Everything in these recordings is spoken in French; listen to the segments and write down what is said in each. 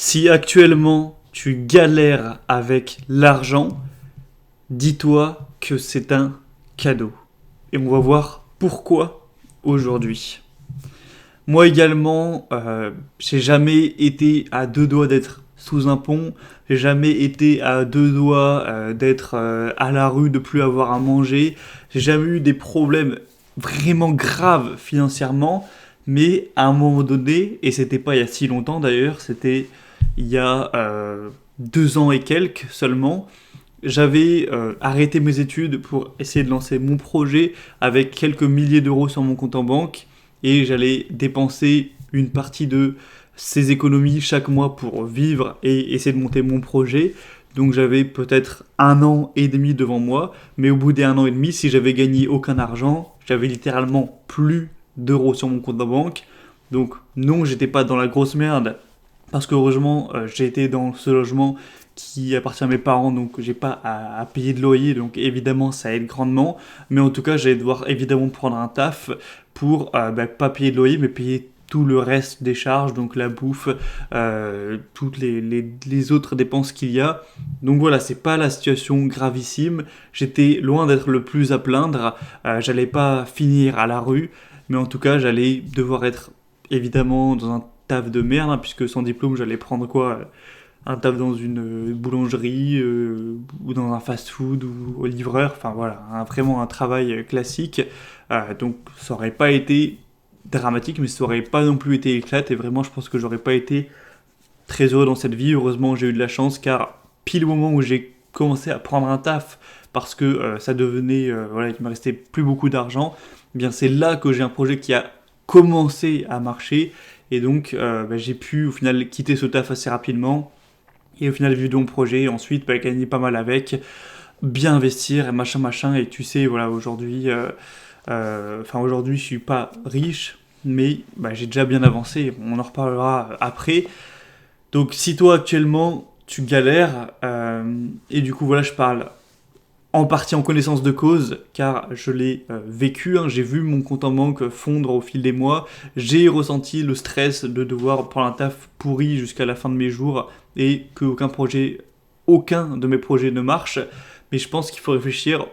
Si actuellement tu galères avec l'argent, dis-toi que c'est un cadeau. Et on va voir pourquoi aujourd'hui. Moi également, j'ai jamais été à deux doigts d'être sous un pont. J'ai jamais été à deux doigts d'être à la rue, de plus avoir à manger. J'ai jamais eu des problèmes vraiment graves financièrement. Mais à un moment donné, et c'était pas il y a si longtemps d'ailleurs, c'était il y a 2 ans et quelques seulement, j'avais arrêté mes études pour essayer de lancer mon projet avec quelques milliers d'euros sur mon compte en banque et j'allais dépenser une partie de ces économies chaque mois pour vivre et essayer de monter mon projet. Donc j'avais peut-être 1 an et demi devant moi, mais au bout des 1 an et demi, si j'avais gagné aucun argent, j'avais littéralement plus d'euros sur mon compte en banque. Donc non, j'étais pas dans la grosse merde, parce que heureusement, j'ai été dans ce logement qui appartient à mes parents, donc j'ai pas à payer de loyer, donc évidemment ça aide grandement. Mais en tout cas, j'allais devoir évidemment prendre un taf pour pas payer de loyer, mais payer tout le reste des charges, donc la bouffe, toutes les autres dépenses qu'il y a. Donc voilà, c'est pas la situation gravissime. J'étais loin d'être le plus à plaindre. J'allais pas finir à la rue, mais en tout cas, j'allais devoir être évidemment dans un taf de merde, hein, puisque sans diplôme, j'allais prendre quoi, un taf dans une boulangerie ou dans un fast-food ou au livreur, enfin voilà, vraiment un travail classique. Donc ça aurait pas été dramatique, mais ça aurait pas non plus été éclate, et vraiment je pense que j'aurais pas été très heureux dans cette vie. Heureusement j'ai eu de la chance, car pile au moment où j'ai commencé à prendre un taf, parce que ça devenait, voilà, il me restait plus beaucoup d'argent, eh bien c'est là que j'ai un projet qui a commencé à marcher, et donc j'ai pu au final quitter ce taf assez rapidement, et au final vivre de mon projet, et ensuite gagner pas mal avec, bien investir, et machin machin, et tu sais, voilà, aujourd'hui, aujourd'hui je suis pas riche, mais j'ai déjà bien avancé, on en reparlera après. Donc si toi actuellement tu galères, et du coup voilà, je parle en partie en connaissance de cause, car je l'ai vécu, hein, j'ai vu mon compte en banque fondre au fil des mois, j'ai ressenti le stress de devoir prendre un taf pourri jusqu'à la fin de mes jours, et aucun de mes projets ne marche, mais je pense qu'il faut réfléchir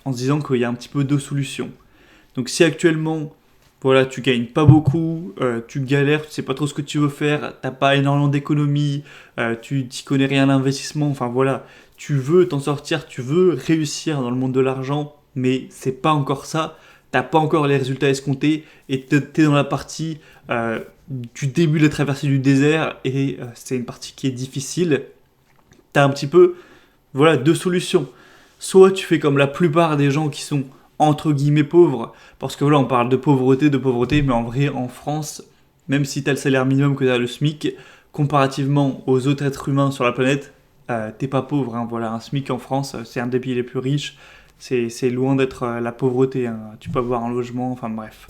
en se disant qu'il y a un petit peu deux solutions. Donc si actuellement, voilà, tu gagnes pas beaucoup, tu galères, tu sais pas trop ce que tu veux faire, t'as pas énormément d'économies, tu t'y connais rien à l'investissement, enfin voilà, tu veux t'en sortir, tu veux réussir dans le monde de l'argent, mais c'est pas encore ça, t'as pas encore les résultats escomptés, et t'es dans la partie du début de la traversée du désert, et c'est une partie qui est difficile. T'as un petit peu, voilà, deux solutions. Soit tu fais comme la plupart des gens qui sont entre guillemets pauvres, parce que voilà, on parle de pauvreté, mais en vrai, en France, même si t'as le salaire minimum que t'as le SMIC, comparativement aux autres êtres humains sur la planète, t'es pas pauvre, hein. Voilà, un SMIC en France, c'est un des pays les plus riches, c'est loin d'être la pauvreté, hein. Tu peux avoir un logement, enfin bref.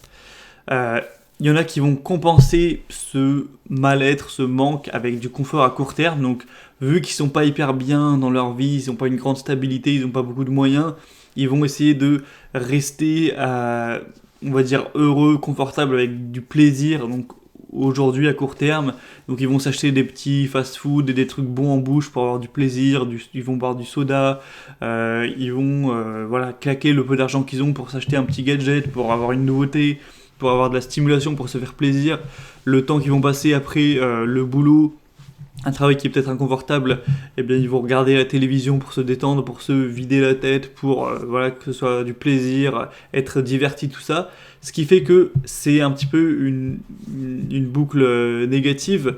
Euh, Il y en a qui vont compenser ce mal-être, ce manque avec du confort à court terme. Donc, vu qu'ils sont pas hyper bien dans leur vie, ils n'ont pas une grande stabilité, ils n'ont pas beaucoup de moyens, ils vont essayer de rester, on va dire, heureux, confortable, avec du plaisir. Donc, aujourd'hui, à court terme, donc ils vont s'acheter des petits fast-food et des trucs bons en bouche pour avoir du plaisir. Ils vont boire du soda, ils vont, voilà, claquer le peu d'argent qu'ils ont pour s'acheter un petit gadget, pour avoir une nouveauté, pour avoir de la stimulation, pour se faire plaisir. Le temps qu'ils vont passer après le boulot, un travail qui est peut-être inconfortable, eh bien ils vont regarder la télévision pour se détendre, pour se vider la tête, pour voilà, que ce soit du plaisir, être diverti, tout ça. Ce qui fait que c'est un petit peu une boucle négative,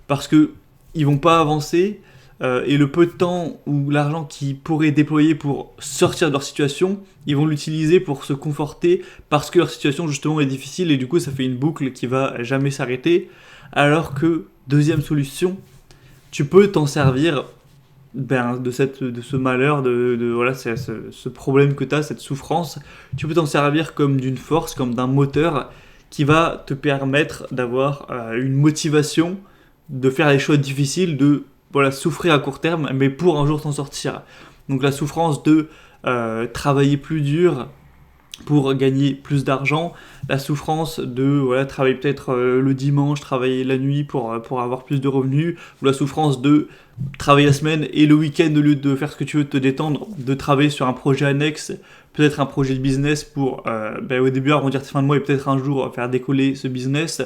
parce que ils vont pas avancer, et le peu de temps ou l'argent qu'ils pourraient déployer pour sortir de leur situation, ils vont l'utiliser pour se conforter, parce que leur situation justement est difficile, et du coup ça fait une boucle qui va jamais s'arrêter. Alors que, deuxième solution, tu peux t'en servir de ce malheur, voilà, ce problème que tu as, cette souffrance. Tu peux t'en servir comme d'une force, comme d'un moteur qui va te permettre d'avoir une motivation, de faire les choix difficiles, de voilà, souffrir à court terme, mais pour un jour t'en sortir. Donc la souffrance de travailler plus dur, pour gagner plus d'argent, la souffrance de travailler peut-être le dimanche, travailler la nuit pour avoir plus de revenus, ou la souffrance de travailler la semaine et le week-end, au lieu de faire ce que tu veux, de te détendre, de travailler sur un projet annexe, peut-être un projet de business pour au début arrondir tes fins de mois et peut-être un jour faire décoller ce business.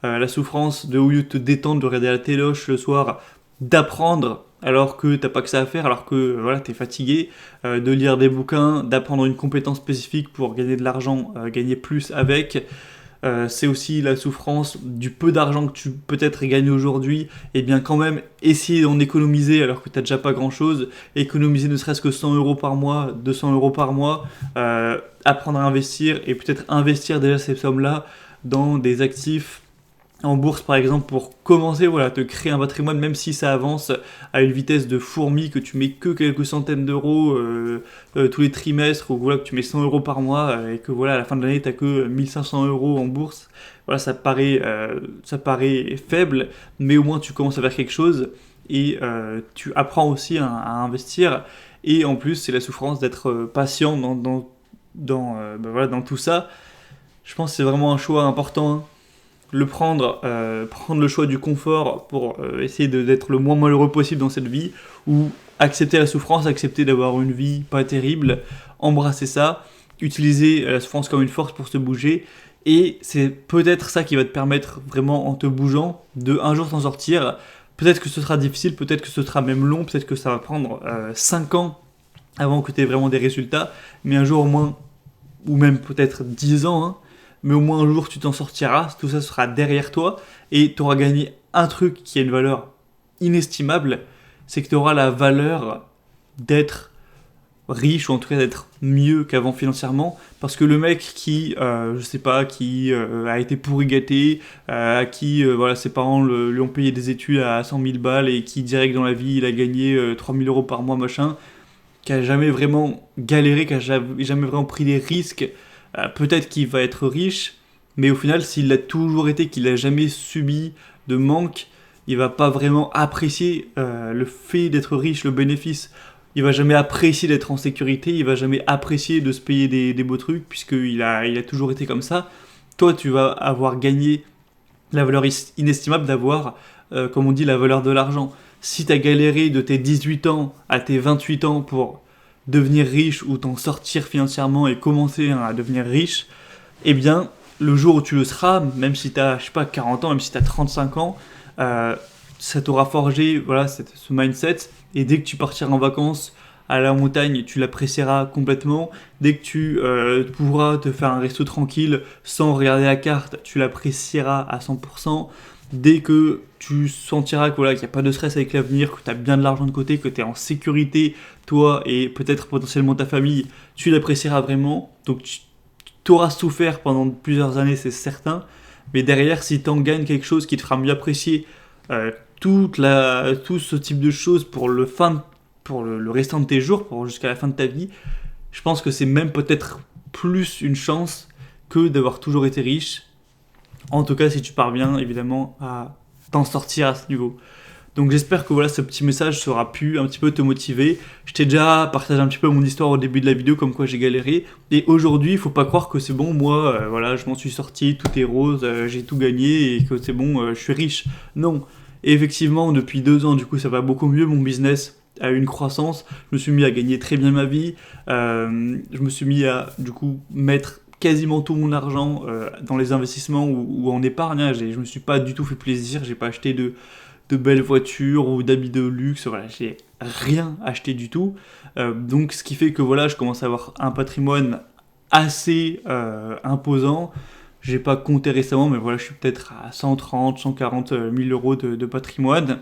La souffrance de, au lieu de te détendre, de regarder la téloche le soir, d'apprendre alors que t'as pas que ça à faire, alors que t'es fatigué, de lire des bouquins, d'apprendre une compétence spécifique pour gagner de l'argent, gagner plus avec. C'est aussi la souffrance du peu d'argent que tu peut-être gagnes aujourd'hui, et bien quand même essayer d'en économiser alors que tu n'as déjà pas grand chose, économiser ne serait-ce que 100 euros par mois, 200 euros par mois, apprendre à investir et peut-être investir déjà ces sommes-là dans des actifs en bourse par exemple pour commencer te créer un patrimoine, même si ça avance à une vitesse de fourmi, que tu mets que quelques centaines d'euros tous les trimestres, ou que tu mets 100 euros par mois et que à la fin de l'année tu n'as que 1500 euros en bourse. Ça paraît faible, mais au moins tu commences à faire quelque chose et tu apprends aussi à investir. Et en plus c'est la souffrance d'être patient dans tout ça. Je pense que c'est vraiment un choix important, hein. Prendre le choix du confort pour essayer d'être le moins malheureux possible dans cette vie, ou accepter la souffrance, accepter d'avoir une vie pas terrible, embrasser ça, utiliser la souffrance comme une force pour se bouger, et c'est peut-être ça qui va te permettre vraiment en te bougeant de un jour t'en sortir. Peut-être que ce sera difficile, peut-être que ce sera même long, peut-être que ça va prendre 5 ans avant que tu aies vraiment des résultats, mais un jour au moins, ou même peut-être 10 ans, hein, mais au moins un jour tu t'en sortiras, tout ça sera derrière toi et tu auras gagné un truc qui a une valeur inestimable, c'est que tu auras la valeur d'être riche, ou en tout cas d'être mieux qu'avant financièrement, parce que le mec qui, a été pourri gâté, à qui ses parents lui ont payé des études à 100 000 balles et qui direct dans la vie il a gagné 3 000 euros par mois machin, qui a jamais vraiment galéré, qui a jamais vraiment pris des risques, peut-être qu'il va être riche, mais au final, s'il l'a toujours été, qu'il n'a jamais subi de manque, il va pas vraiment apprécier le fait d'être riche, le bénéfice. Il va jamais apprécier d'être en sécurité, il va jamais apprécier de se payer des beaux trucs, puisqu'il a toujours été comme ça. Toi, tu vas avoir gagné la valeur inestimable d'avoir, comme on dit, la valeur de l'argent. Si tu as galéré de tes 18 ans à tes 28 ans pour devenir riche ou t'en sortir financièrement et commencer à devenir riche, eh bien, le jour où tu le seras, même si tu as, 40 ans, même si tu as 35 ans, ça t'aura forgé ce mindset, et dès que tu partiras en vacances à la montagne, tu l'apprécieras complètement. Dès que tu pourras te faire un resto tranquille sans regarder la carte, tu l'apprécieras à 100%. Dès que tu sentiras qu'il n'y a pas de stress avec l'avenir, que tu as bien de l'argent de côté, que tu es en sécurité, toi et peut-être potentiellement ta famille, tu l'apprécieras vraiment. Donc tu auras souffert pendant plusieurs années, c'est certain, mais derrière, si tu en gagnes quelque chose qui te fera mieux apprécier tout ce type de choses pour le restant de tes jours, jusqu'à la fin de ta vie, je pense que c'est même peut-être plus une chance que d'avoir toujours été riche. En tout cas, si tu parviens évidemment à t'en sortir à ce niveau. Donc j'espère que ce petit message sera pu un petit peu te motiver. Je t'ai déjà partagé un petit peu mon histoire au début de la vidéo, comme quoi j'ai galéré. Et aujourd'hui, il faut pas croire que c'est bon, moi, je m'en suis sorti, tout est rose, j'ai tout gagné et que c'est bon, je suis riche. Non. Et effectivement, depuis 2 ans, du coup, ça va beaucoup mieux, mon business a eu une croissance. Je me suis mis à gagner très bien ma vie. Je me suis mis à, du coup, mettre quasiment tout mon argent dans les investissements ou en épargne. Je me suis pas du tout fait plaisir, j'ai pas acheté de belles voitures ou d'habits de luxe, j'ai rien acheté du tout. Donc ce qui fait que je commence à avoir un patrimoine assez imposant. J'ai pas compté récemment, mais je suis peut-être à 130, 140 000 euros de patrimoine.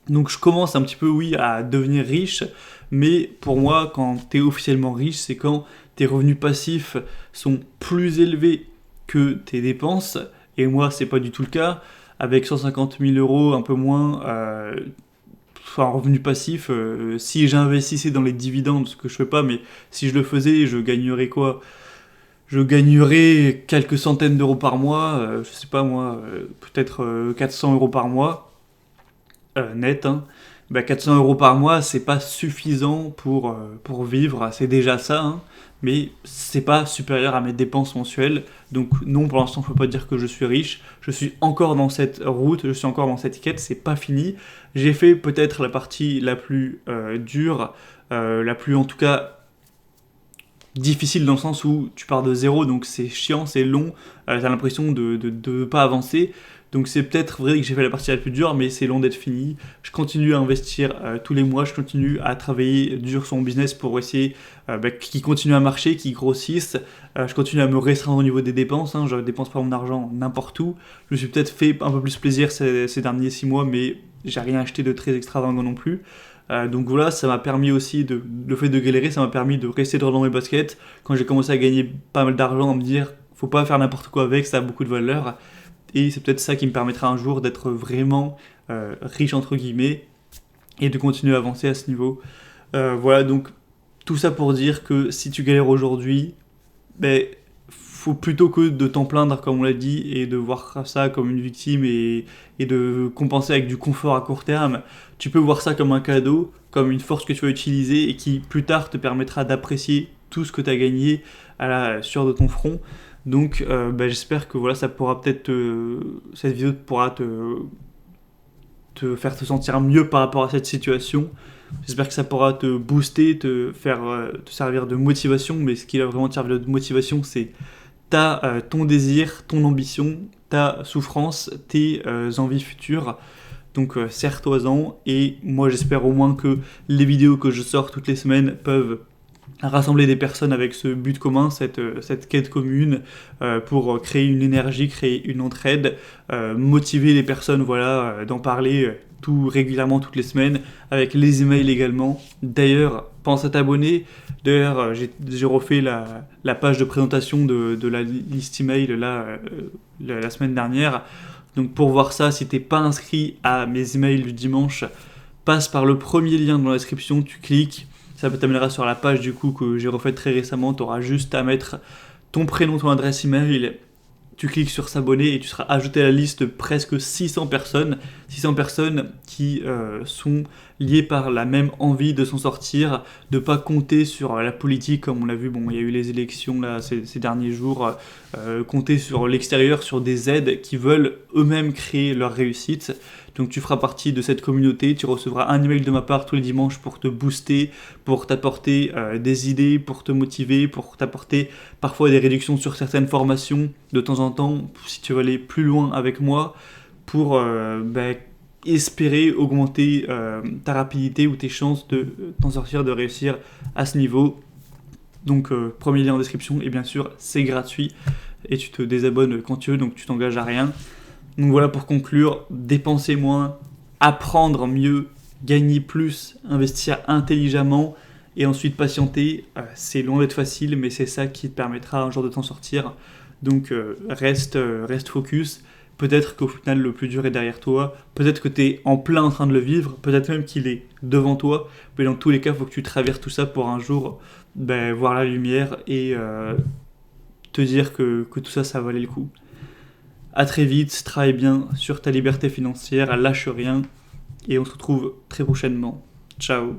Donc je commence un petit peu, à devenir riche, mais pour moi, quand tu es officiellement riche, c'est quand tes revenus passifs sont plus élevés que tes dépenses, et moi, c'est pas du tout le cas. Avec 150 000 euros, un peu moins, en revenu passif, si j'investissais dans les dividendes, ce que je fais pas, mais si je le faisais, je gagnerais quoi ? Je gagnerais quelques centaines d'euros par mois, je sais pas moi, peut-être 400 euros par mois, net, hein. 400 euros par mois, c'est pas suffisant pour vivre, c'est déjà ça, hein, mais c'est pas supérieur à mes dépenses mensuelles. Donc non, pour l'instant, je peux pas dire que je suis riche. Je suis encore dans cette route, je suis encore dans cette quête, c'est pas fini. J'ai fait peut-être la partie la plus dure, la plus en tout cas difficile dans le sens où tu pars de zéro, donc c'est chiant, c'est long, t'as l'impression de pas avancer. Donc c'est peut-être vrai que j'ai fait la partie la plus dure, mais c'est long d'être fini. Je continue à investir tous les mois, je continue à travailler dur sur mon business pour essayer qu'il continue à marcher, qu'il grossisse. Je continue à me restreindre au niveau des dépenses, hein, je dépense pas mon argent n'importe où. Je me suis peut-être fait un peu plus plaisir ces derniers 6 mois, mais j'ai rien acheté de très extravagant non plus. Donc voilà, ça m'a permis aussi, le fait de galérer, ça m'a permis de rester droit dans mes baskets. Quand j'ai commencé à gagner pas mal d'argent, à me dire, faut pas faire n'importe quoi avec, ça a beaucoup de valeur. Et c'est peut-être ça qui me permettra un jour d'être vraiment riche entre guillemets et de continuer à avancer à ce niveau. Voilà, donc tout ça pour dire que si tu galères aujourd'hui, faut plutôt que de t'en plaindre comme on l'a dit et de voir ça comme une victime et de compenser avec du confort à court terme, tu peux voir ça comme un cadeau, comme une force que tu vas utiliser et qui plus tard te permettra d'apprécier tout ce que tu as gagné à la sueur de ton front. Donc j'espère que voilà, ça pourra peut-être cette vidéo pourra te faire te sentir mieux par rapport à cette situation. J'espère que ça pourra te booster, te faire te servir de motivation, mais ce qui va vraiment te servir de motivation, c'est ton désir, ton ambition, ta souffrance, tes envies futures. Donc serre-toi-en, et moi j'espère au moins que les vidéos que je sors toutes les semaines peuvent rassembler des personnes avec ce but commun, cette quête commune, pour créer une énergie, créer une entraide, motiver les personnes, voilà, d'en parler tout régulièrement toutes les semaines, avec les emails également. D'ailleurs, pense à t'abonner. D'ailleurs, j'ai refait la page de présentation de la liste email là, la semaine dernière. Donc pour voir ça, si t'es pas inscrit à mes emails du dimanche, passe par le premier lien dans la description, tu cliques. Ça t'amènera sur la page du coup que j'ai refaite très récemment. Tu auras juste à mettre ton prénom, ton adresse email. Tu cliques sur s'abonner et tu seras ajouté à la liste de presque 600 personnes. 600 personnes qui sont liées par la même envie de s'en sortir, de pas compter sur la politique comme on l'a vu. Bon, il y a eu les élections là ces derniers jours. Compter sur l'extérieur, sur des aides qui veulent eux-mêmes créer leur réussite. Donc tu feras partie de cette communauté, tu recevras un email de ma part tous les dimanches pour te booster, pour t'apporter des idées, pour te motiver, pour t'apporter parfois des réductions sur certaines formations de temps en temps, si tu veux aller plus loin avec moi, pour espérer augmenter ta rapidité ou tes chances de t'en sortir, de réussir à ce niveau. Donc premier lien en description, et bien sûr c'est gratuit et tu te désabonnes quand tu veux, donc tu t'engages à rien. Donc voilà, pour conclure, dépenser moins, apprendre mieux, gagner plus, investir intelligemment et ensuite patienter. C'est loin d'être facile, mais c'est ça qui te permettra un jour de t'en sortir. Donc reste focus. Peut-être qu'au final le plus dur est derrière toi, peut-être que tu es en plein en train de le vivre, peut-être même qu'il est devant toi, mais dans tous les cas il faut que tu traverses tout ça pour un jour voir la lumière et te dire que tout ça, ça valait le coup. À très vite, travaille bien sur ta liberté financière, lâche rien, et on se retrouve très prochainement. Ciao.